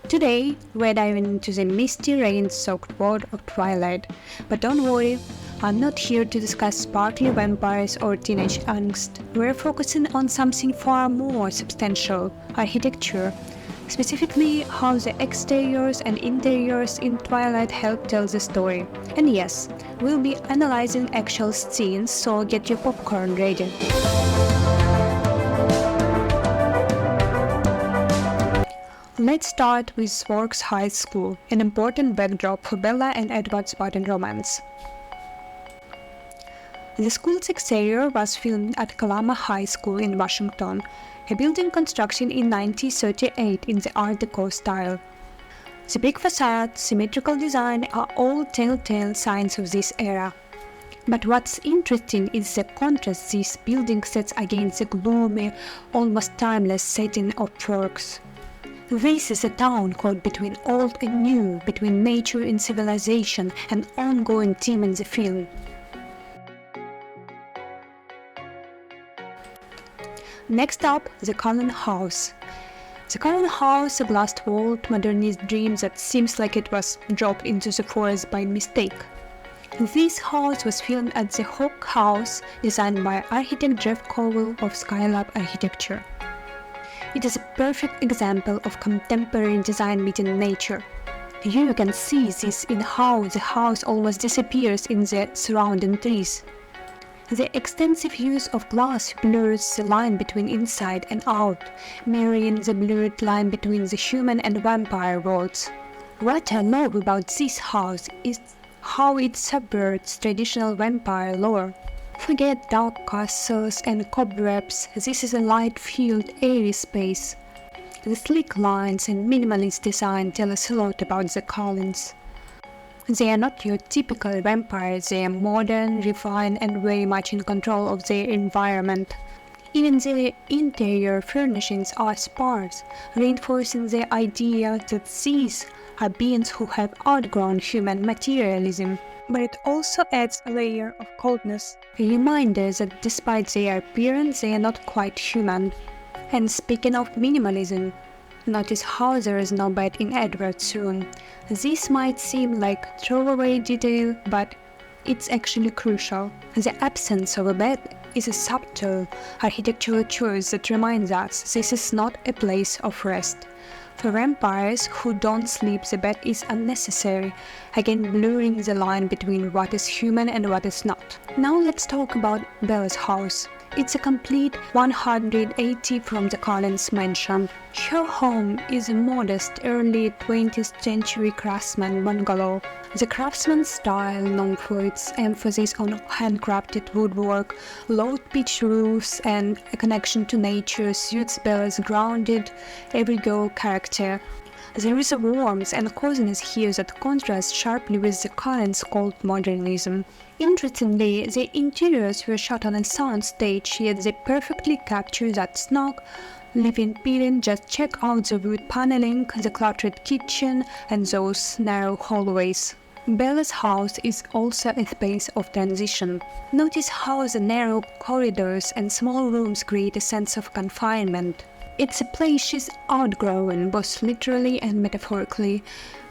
Today, we're diving into the misty rain-soaked world of Twilight. But don't worry, I'm not here to discuss sparkly vampires or teenage angst. We're focusing on something far more substantial: architecture. Specifically, how the exteriors and interiors in Twilight help tell the story. And yes, we'll be analyzing actual scenes, so get your popcorn ready. Let's start with Sparks High School, an important backdrop for Bella and Edward's budding romance. The school's exterior was filmed at Kalama High School in Washington, a building construction in 1938 in the Art Deco style. The big facade, symmetrical design are all telltale signs of this era. But what's interesting is the contrast this building sets against the gloomy, almost timeless setting of Forks. This is a town caught between old and new, between nature and civilization, an ongoing theme in the film. Next up, the Cullen House. The Cullen House, a glass-walled modernist dream that seems like it was dropped into the forest by mistake. This house was filmed at the Hawk House, designed by architect Jeff Cowell of Skylab Architecture. It is a perfect example of contemporary design meeting nature. You can see this in how the house almost disappears in the surrounding trees. The extensive use of glass blurs the line between inside and out, mirroring the blurred line between the human and vampire worlds. What I love about this house is how it subverts traditional vampire lore. Forget dark castles and cobwebs, this is a light-filled, airy space. The sleek lines and minimalist design tell us a lot about the Cullens. They are not your typical vampires, they are modern, refined and very much in control of their environment. Even their interior furnishings are sparse, reinforcing the idea that these are beings who have outgrown human materialism. But it also adds a layer of coldness, a reminder that despite their appearance, they are not quite human. And speaking of minimalism, notice how there is no bed in Edward's room. This might seem like throwaway detail, but it's actually crucial. The absence of a bed is a subtle architectural choice that reminds us this is not a place of rest. For vampires who don't sleep, the bed is unnecessary, again blurring the line between what is human and what is not. Now let's talk about Bella's house. It's a complete 180 from the Cullens mansion. Her home is a modest early 20th century craftsman bungalow. The craftsman style, known for its emphasis on handcrafted woodwork, low-pitched roofs, and a connection to nature, suits Bella's grounded, everyday character. There is a warmth and coziness here that contrasts sharply with the Cullens' cold modernism. Interestingly, the interiors were shot on a sound stage, yet they perfectly capture that snug, living feeling. Just check out the wood paneling, the cluttered kitchen, and those narrow hallways. Bella's house is also a space of transition. Notice how the narrow corridors and small rooms create a sense of confinement. It's a place she's outgrown, both literally and metaphorically,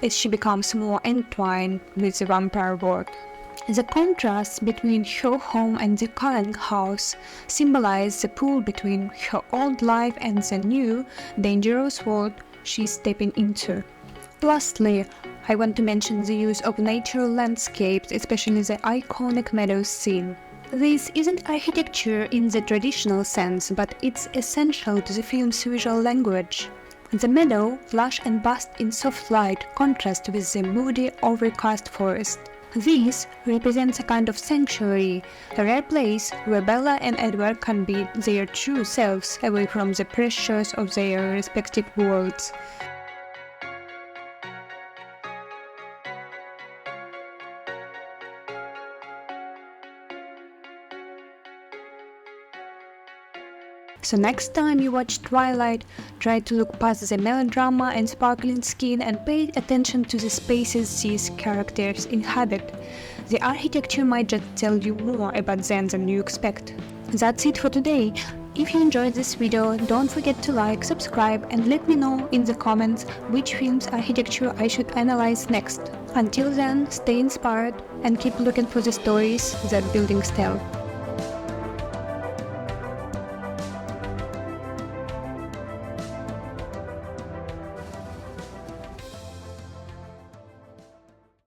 as she becomes more entwined with the vampire world. The contrast between her home and the Cullen house symbolizes the pull between her old life and the new, dangerous world she's stepping into. Lastly, I want to mention the use of natural landscapes, especially the iconic meadows scene. This isn't architecture in the traditional sense, but it's essential to the film's visual language. The meadow, lush and basked in soft light, contrasts with the moody, overcast forest. This represents a kind of sanctuary, a rare place where Bella and Edward can be their true selves, away from the pressures of their respective worlds. So next time you watch Twilight, try to look past the melodrama and sparkling skin and pay attention to the spaces these characters inhabit. The architecture might just tell you more about them than you expect. That's it for today. If you enjoyed this video, don't forget to like, subscribe, and let me know in the comments which film's architecture I should analyze next. Until then, stay inspired and keep looking for the stories that buildings tell.